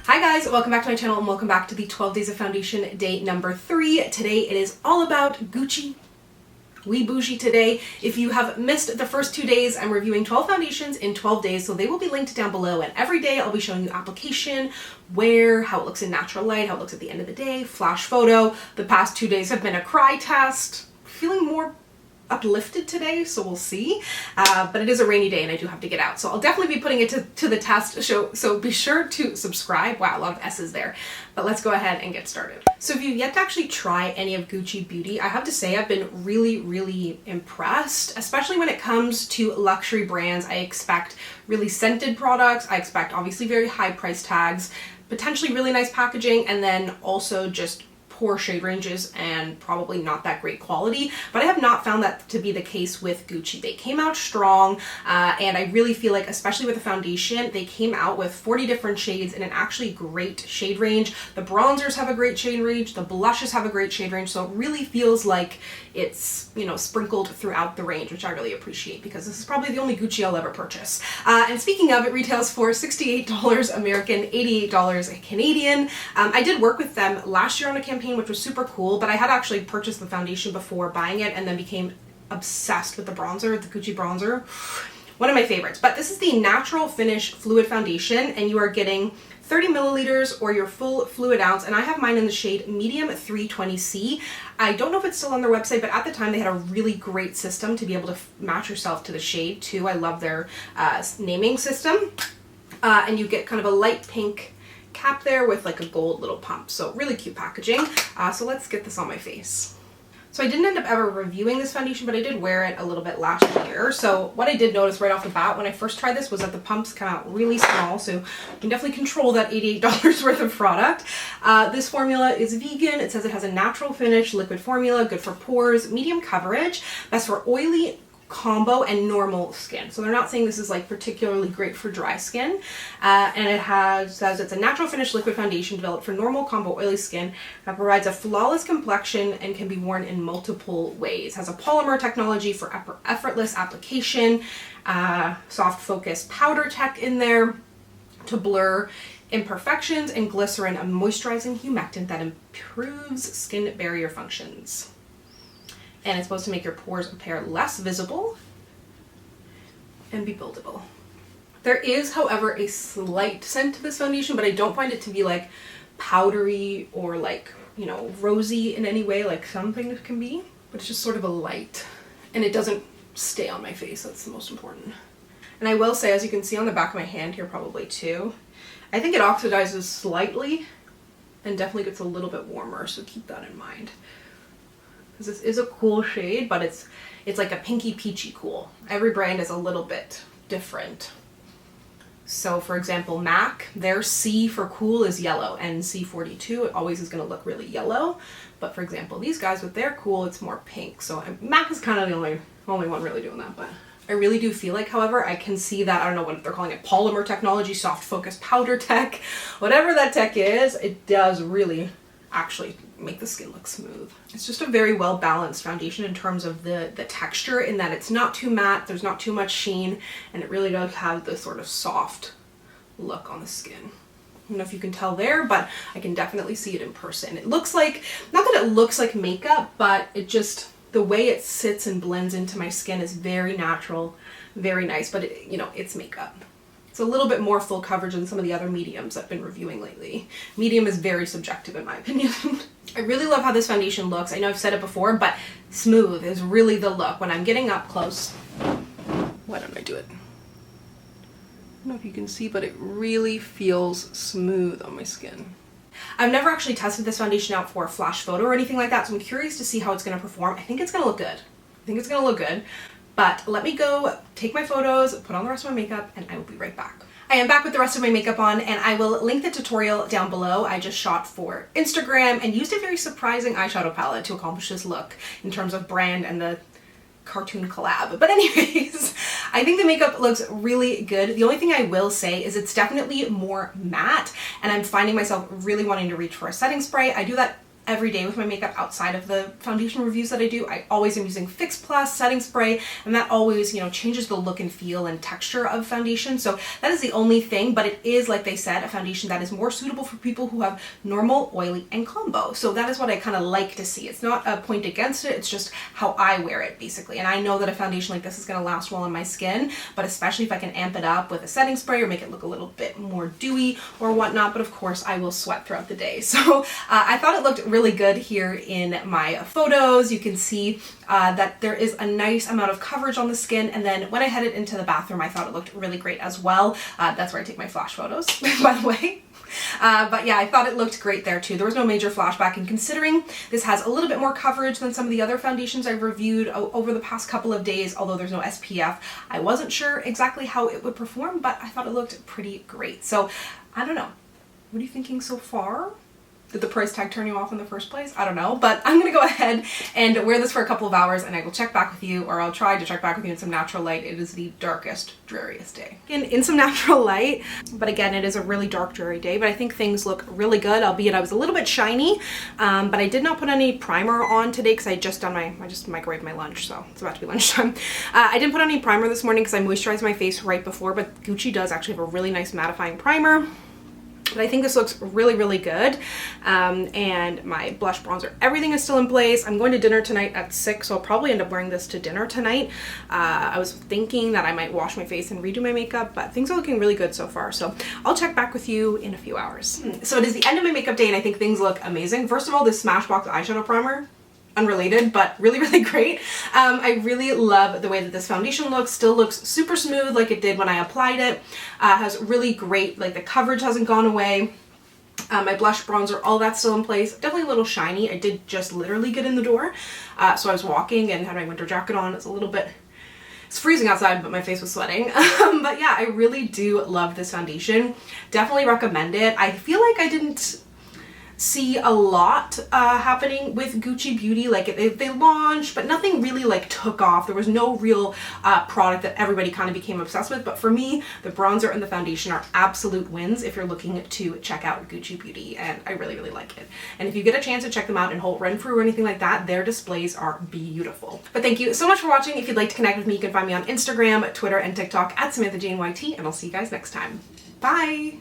Hi guys, welcome back to my channel and welcome back to the 12 Days of Foundation day number 3. Today it is all about Gucci. We bougie today. If you have missed the first 2 days, I'm reviewing 12 foundations in 12 days, so they will be linked down below, and every day I'll be showing you application, wear, how it looks in natural light, how it looks at the end of the day, flash photo. The past 2 days have been a cry test. Feeling more uplifted today, so we'll see. But it is a rainy day and I do have to get out, so I'll definitely be putting it to the test. So be sure to subscribe. Wow, a lot of S's there. But let's go ahead and get started. So if you've yet to actually try any of Gucci Beauty, I have to say I've been really impressed, especially when it comes to luxury brands. I expect really scented products. I expect obviously very high price tags, potentially really nice packaging, and then also just poor shade ranges and probably not that great quality, but I have not found that to be the case with Gucci. They came out strong, and I really feel like, especially with the foundation, they came out with 40 different shades in an actually great shade range. The bronzers have a great shade range, the blushes have a great shade range, so it really feels like it's, you know, sprinkled throughout the range, which I really appreciate because this is probably the only Gucci I'll ever purchase. And speaking of, it retails for $68 American, $88 Canadian. I did work with them last year on a campaign, which was super cool, but I had actually purchased the foundation before buying it and then became obsessed with the bronzer, the Gucci bronzer. One of my favorites. But this is the Natural Finish Fluid Foundation, and you are getting 30 milliliters or your full fluid ounce, and I have mine in the shade Medium 320C. I don't know if it's still on their website, but at the time they had a really great system to be able to match yourself to the shade too. I love their naming system. And you get kind of a light pink cap there with like a gold little pump. So really cute packaging. So let's get this on my face. So I didn't end up ever reviewing this foundation, but I did wear it a little bit last year. So what I did notice right off the bat when I first tried this was that the pumps come out really small, so you can definitely control that $88 worth of product. This formula is vegan. It says it has a natural finish, liquid formula, good for pores, medium coverage, best for oily, combo, and normal skin. So they're not saying this is like particularly great for dry skin. And it says it's a natural finish liquid foundation developed for normal, combo, oily skin that provides a flawless complexion and can be worn in multiple ways. Has a polymer technology for effortless application, soft focus powder tech in there to blur imperfections, and glycerin, a moisturizing humectant that improves skin barrier functions. And it's supposed to make your pores appear less visible and be buildable. There is, however, a slight scent to this foundation, but I don't find it to be like powdery or like, you know, rosy in any way like some things can be, but it's just sort of a light, and it doesn't stay on my face. That's the most important. And I will say, as you can see on the back of my hand here probably too, I think it oxidizes slightly and definitely gets a little bit warmer, so keep that in mind. This is a cool shade, but it's like a pinky peachy cool. Every brand is a little bit different. So for example, MAC, their C for cool is yellow, and C42, it always is going to look really yellow. But for example, these guys with their cool, it's more pink. So MAC is kind of the only one really doing that. But I really do feel like, however, I can see that, I don't know what they're calling it, polymer technology, soft focus powder tech, whatever that tech is, it does really actually make the skin look smooth. It's just a very well balanced foundation in terms of the texture, in that it's not too matte, there's not too much sheen, and it really does have this sort of soft look on the skin. I don't know if you can tell there, but I can definitely see it in person. It looks like, not that it looks like makeup, but it just, the way it sits and blends into my skin is very natural, very nice, but it, you know, it's makeup. It's a little bit more full coverage than some of the other mediums I've been reviewing lately. Medium is very subjective in my opinion. I really love how this foundation looks. I know I've said it before, but smooth is really the look. When I'm getting up close, why don't I do it? I don't know if you can see, but it really feels smooth on my skin. I've never actually tested this foundation out for a flash photo or anything like that, so I'm curious to see how it's going to perform. I think it's going to look good. But let me go take my photos, put on the rest of my makeup, and I will be right back. I am back with the rest of my makeup on, and I will link the tutorial down below. I just shot for Instagram and used a very surprising eyeshadow palette to accomplish this look in terms of brand and the cartoon collab. But anyways, I think the makeup looks really good. The only thing I will say is it's definitely more matte, and I'm finding myself really wanting to reach for a setting spray. I do that every day with my makeup outside of the foundation reviews that I do. I always am using Fix Plus setting spray, and that always, you know, changes the look and feel and texture of foundation. So that is the only thing, but it is, like they said, a foundation that is more suitable for people who have normal, oily, and combo. So that is what I kind of like to see. It's not a point against it, it's just how I wear it, basically. And I know that a foundation like this is going to last well on my skin, but especially if I can amp it up with a setting spray or make it look a little bit more dewy or whatnot. But of course, I will sweat throughout the day. So I thought it looked really good here in my photos. You can see that there is a nice amount of coverage on the skin, and then when I headed into the bathroom, I thought it looked really great as well. That's where I take my flash photos, by the way. But yeah, I thought it looked great there too. There was no major flashback, and considering this has a little bit more coverage than some of the other foundations I've reviewed over the past couple of days, although there's no SPF, I wasn't sure exactly how it would perform, but I thought it looked pretty great. So I don't know. What are you thinking so far? Did the price tag turn you off in the first place? I don't know, but I'm gonna go ahead and wear this for a couple of hours, and I will check back with you, or I'll try to check back with you in some natural light. It is the darkest, dreariest day. In some natural light, but again, it is a really dark, dreary day, but I think things look really good, albeit I was a little bit shiny, but I did not put any primer on today because I just microwaved my lunch, so it's about to be lunchtime. I didn't put any primer this morning because I moisturized my face right before, but Gucci does actually have a really nice mattifying primer. But I think this looks really, really good. And my blush, bronzer, everything is still in place. I'm going to dinner tonight at 6, so I'll probably end up wearing this to dinner tonight. I was thinking that I might wash my face and redo my makeup, but things are looking really good so far. So I'll check back with you in a few hours. So it is the end of my makeup day, and I think things look amazing. First of all, this Smashbox eyeshadow primer, unrelated, but really, really great. I really love the way that this foundation looks. Still looks super smooth like it did when I applied it. Has really great, like the coverage hasn't gone away. My blush, bronzer, all that's still in place. Definitely a little shiny. I did just literally get in the door. So I was walking and had my winter jacket on. It's a little bit, it's freezing outside, but my face was sweating. But yeah, I really do love this foundation. Definitely recommend it. I feel like I didn't see a lot happening with Gucci Beauty. Like they launched, but nothing really like took off. There was no real product that everybody kind of became obsessed with. But for me, the bronzer and the foundation are absolute wins if you're looking to check out Gucci Beauty, and I really, really like it. And if you get a chance to check them out in Holt Renfrew or anything like that, their displays are beautiful. But thank you so much for watching. If you'd like to connect with me, you can find me on Instagram, Twitter, and TikTok at SamanthaJaneYT, and I'll see you guys next time. Bye!